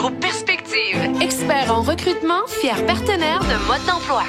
Groupe Perspective. Expert en recrutement, fier partenaire de Mode d'emploi.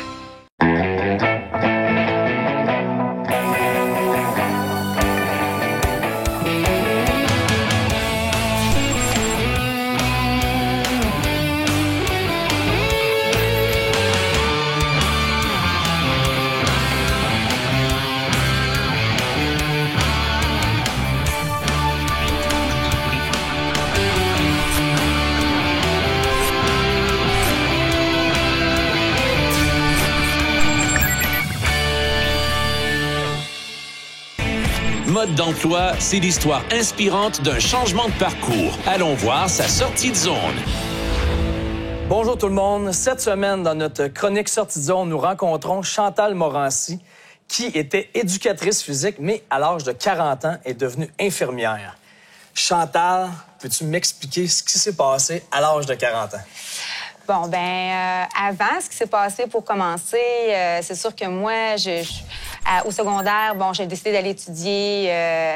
Mode d'emploi, c'est l'histoire inspirante d'un changement de parcours. Allons voir sa sortie de zone. Bonjour tout le monde. Cette semaine, dans notre chronique Sortie de zone, nous rencontrons Chantal Morancy, qui était éducatrice physique, mais à l'âge de 40 ans, est devenue infirmière. Chantal, peux-tu m'expliquer ce qui s'est passé à l'âge de 40 ans? Bon, avant, ce qui s'est passé pour commencer, c'est sûr que moi, au secondaire, j'ai décidé d'aller étudier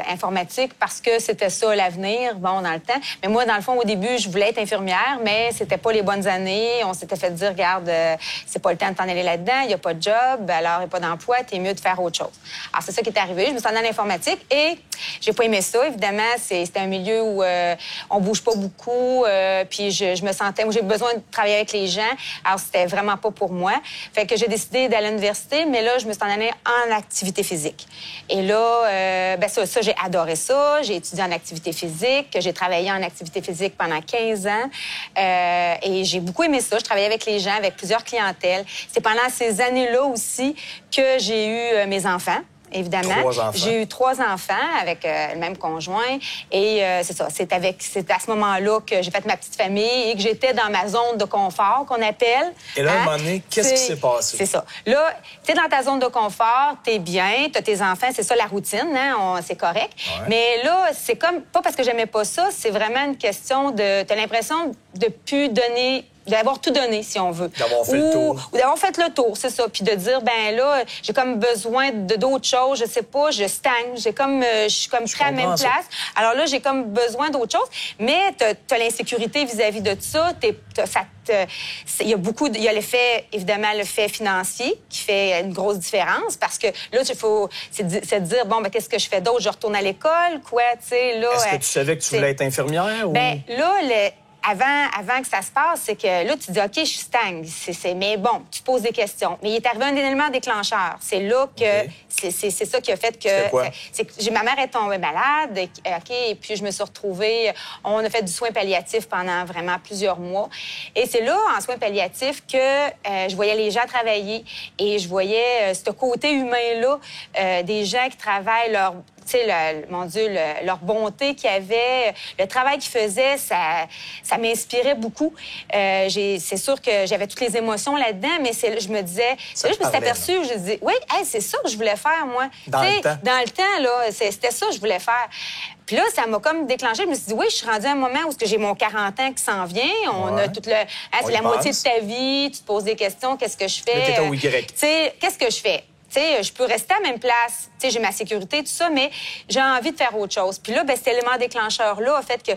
informatique parce que c'était ça l'avenir, dans le temps. Mais moi, dans le fond, au début, je voulais être infirmière, mais c'était pas les bonnes années. On s'était fait dire, regarde, c'est pas le temps de t'en aller là-dedans, il n'y a pas de job, alors il n'y a pas d'emploi, t'es mieux de faire autre chose. Alors, c'est ça qui est arrivé. Je me suis en allée en informatique et j'ai pas aimé ça. Évidemment, c'était un milieu où on bouge pas beaucoup, puis je me sentais... Moi, j'ai besoin de travailler avec les gens, alors c'était vraiment pas pour moi. Fait que j'ai décidé d'aller à l'université, mais là, je me suis en allée en activité physique. Et là, ça, j'ai adoré ça. J'ai étudié en activité physique, j'ai travaillé en activité physique pendant 15 ans et j'ai beaucoup aimé ça. Je travaillais avec les gens, avec plusieurs clientèles. C'est pendant ces années-là aussi que j'ai eu mes enfants. Évidemment. 3 enfants. J'ai eu 3 enfants avec le même conjoint. Et c'est ça. C'est à ce moment-là que j'ai fait ma petite famille et que j'étais dans ma zone de confort, qu'on appelle. Et là, à un moment donné, qu'est-ce qui s'est passé? C'est ça. Là, t'es dans ta zone de confort, t'es bien, t'as tes enfants, c'est ça la routine, hein? C'est correct. Ouais. Mais là, c'est comme, pas parce que j'aimais pas ça, c'est vraiment une question de, t'as l'impression de plus donner, d'avoir tout donné, si on veut. D'avoir fait le tour. Ou d'avoir fait le tour, c'est ça. Puis de dire, là, j'ai comme besoin d'autres choses, je sais pas, je stagne. Je suis comme très à la même place. Alors là, j'ai comme besoin d'autres choses. Mais t'as l'insécurité vis-à-vis de ça. Il y a l'effet, évidemment, le fait financier qui fait une grosse différence parce que là, c'est de dire, qu'est-ce que je fais d'autre? Je retourne à l'école, quoi, tu sais, là. Est-ce que tu savais que tu voulais être infirmière? Ou... là, avant que ça se passe, c'est que là, tu dis, OK, je stagne. Mais bon, tu poses des questions. Mais il est arrivé un élément déclencheur. C'est là que... Okay. C'est ça qui a fait que... C'est quoi? Ma mère est tombée malade. OK, et puis je me suis retrouvée... On a fait du soin palliatif pendant vraiment plusieurs mois. Et c'est là, en soins palliatifs, que je voyais les gens travailler. Et je voyais ce côté humain-là des gens qui travaillent leur bonté qu'ils avaient, le travail qu'ils faisaient, ça m'inspirait beaucoup. C'est sûr que j'avais toutes les émotions là-dedans, mais je me disais... Là, je me suis aperçue, je me disais, oui, c'est ça que je voulais faire, moi. Dans le temps, là, c'était ça que je voulais faire. Puis là, ça m'a comme déclenché. Je me suis dit, oui, je suis rendue à un moment où j'ai mon 40 ans qui s'en vient. On a tout c'est la moitié de ta vie. Tu te poses des questions. Qu'est-ce que je fais? Mais t'es au Y. Tu sais, qu'est-ce que je fais? Tu sais, je peux rester à la même place. Tu sais, j'ai ma sécurité, tout ça, mais j'ai envie de faire autre chose. Puis là, cet élément déclencheur-là a fait que,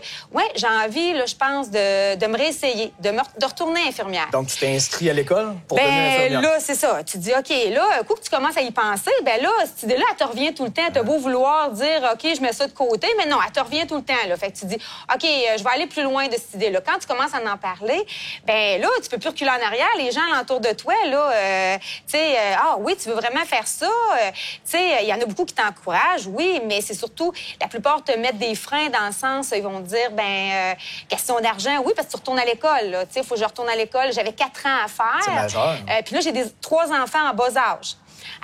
j'ai envie, là, je pense, de me réessayer, de retourner infirmière. Donc, tu t'es inscrit à l'école pour devenir infirmière? Là, c'est ça. Tu te dis, OK, là, un coup que tu commences à y penser, là, cette idée-là, elle te revient tout le temps. T'as beau vouloir dire, OK, je mets ça de côté, mais non, elle te revient tout le temps, là. Fait que tu dis, OK, je vais aller plus loin de cette idée-là. Quand tu commences à en parler, là, tu peux plus reculer en arrière. Les gens alentour de toi, là, oui, tu veux vraiment faire ça. Il y en a beaucoup qui t'encouragent, oui, mais c'est surtout, la plupart te mettent des freins dans le sens, ils vont te dire, question d'argent, oui, parce que tu retournes à l'école, il faut que je retourne à l'école. J'avais 4 ans à faire. C'est majeur. Puis là, j'ai 3 enfants en bas âge.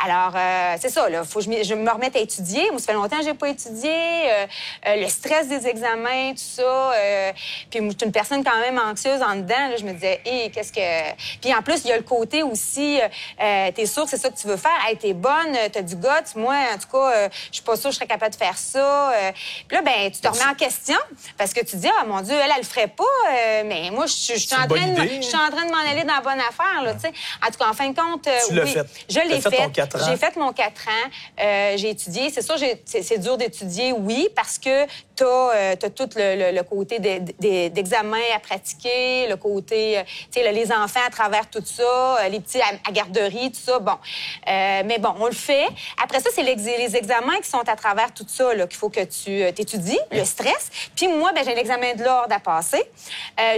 Alors, c'est ça, là, faut que je me remette à étudier. Moi, ça fait longtemps que j'ai pas étudié. Le stress des examens, tout ça. Puis moi, je suis une personne quand même anxieuse en dedans. Là, je me disais, qu'est-ce que... Puis en plus, il y a le côté aussi, t'es sûre que c'est ça que tu veux faire. Hey, t'es bonne, t'as du guts. Moi, en tout cas, je suis pas sûre que je serais capable de faire ça. Puis là, tu te remets en question parce que tu te dis, ah, mon Dieu, elle le ferait pas. Mais moi, je suis en train de m'en aller dans la bonne affaire, là, tu sais. En tout cas, en fin de compte, tu l'as fait. Je l'ai fait. 4 ans. J'ai fait mon 4 ans. J'ai étudié. C'est sûr, c'est dur d'étudier, oui, parce que tu as tout le côté d'examen à pratiquer, le côté, tu sais, les enfants à travers tout ça, les petits à garderie, tout ça. Bon. Mais bon, on le fait. Après ça, c'est les examens qui sont à travers tout ça qu'il faut que tu étudies, le stress. Puis moi, ben, j'ai l'examen de l'ordre à passer.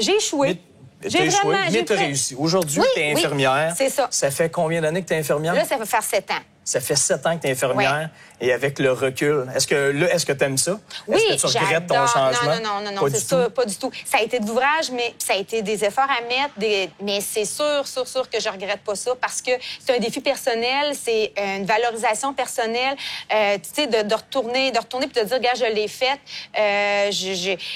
J'ai échoué. J'ai échoué, mais tu as réussi. Aujourd'hui, oui, tu es infirmière. Oui, c'est ça. Ça fait combien d'années que tu es infirmière? Là, ça va faire 7 ans. Ça fait 7 ans que tu es infirmière. Ouais. Et avec le recul, est-ce que tu aimes ça? Oui, est-ce que tu regrettes ton changement? Non, c'est ça, pas du tout. Ça a été de l'ouvrage, mais ça a été des efforts à mettre. Mais c'est sûr que je regrette pas ça parce que c'est un défi personnel, c'est une valorisation personnelle. Tu sais, de retourner puis de dire, regarde, je l'ai faite.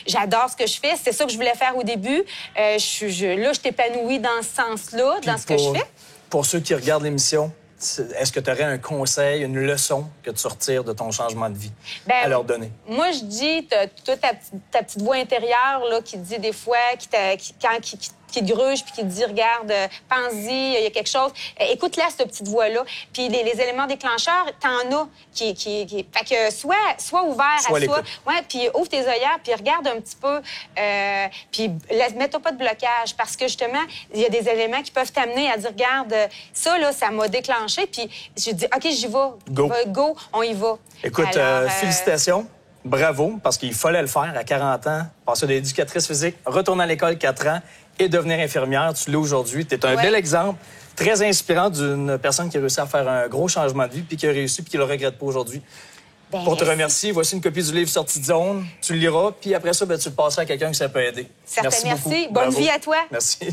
J'adore ce que je fais. C'est ça que je voulais faire au début. Là, je t'épanouis dans ce sens-là, dans ce que je fais. Pour ceux qui regardent l'émission, est-ce que tu aurais un conseil, une leçon que tu retires de ton changement de vie à leur donner? Moi, je dis, tu as ta petite voix intérieure là, qui te dit des fois, qui te gruge puis qui te dit, regarde, pense-y, il y a quelque chose. Écoute-la, cette petite voix-là. Puis les éléments déclencheurs, t'en as qui... Fait que sois ouvert à soi. Ouais, puis ouvre tes œillères, puis regarde un petit peu. Puis mets-toi pas de blocage parce que, justement, il y a des éléments qui peuvent t'amener à dire, regarde, ça, là, ça m'a déclenché. Puis je dis, OK, j'y vais. Go, on y va. Écoute, félicitations. Bravo, parce qu'il fallait le faire à 40 ans, passer d'éducatrice physique, retourner à l'école 4 ans et devenir infirmière. Tu l'as aujourd'hui. Tu es un bel exemple, très inspirant d'une personne qui a réussi à faire un gros changement de vie puis qui a réussi puis qui ne le regrette pas aujourd'hui. Pour te remercier, voici une copie du livre Sortie de zone. Tu le liras, puis après ça, tu le passeras à quelqu'un que ça peut aider. Merci beaucoup. Bonne vie à toi. Merci.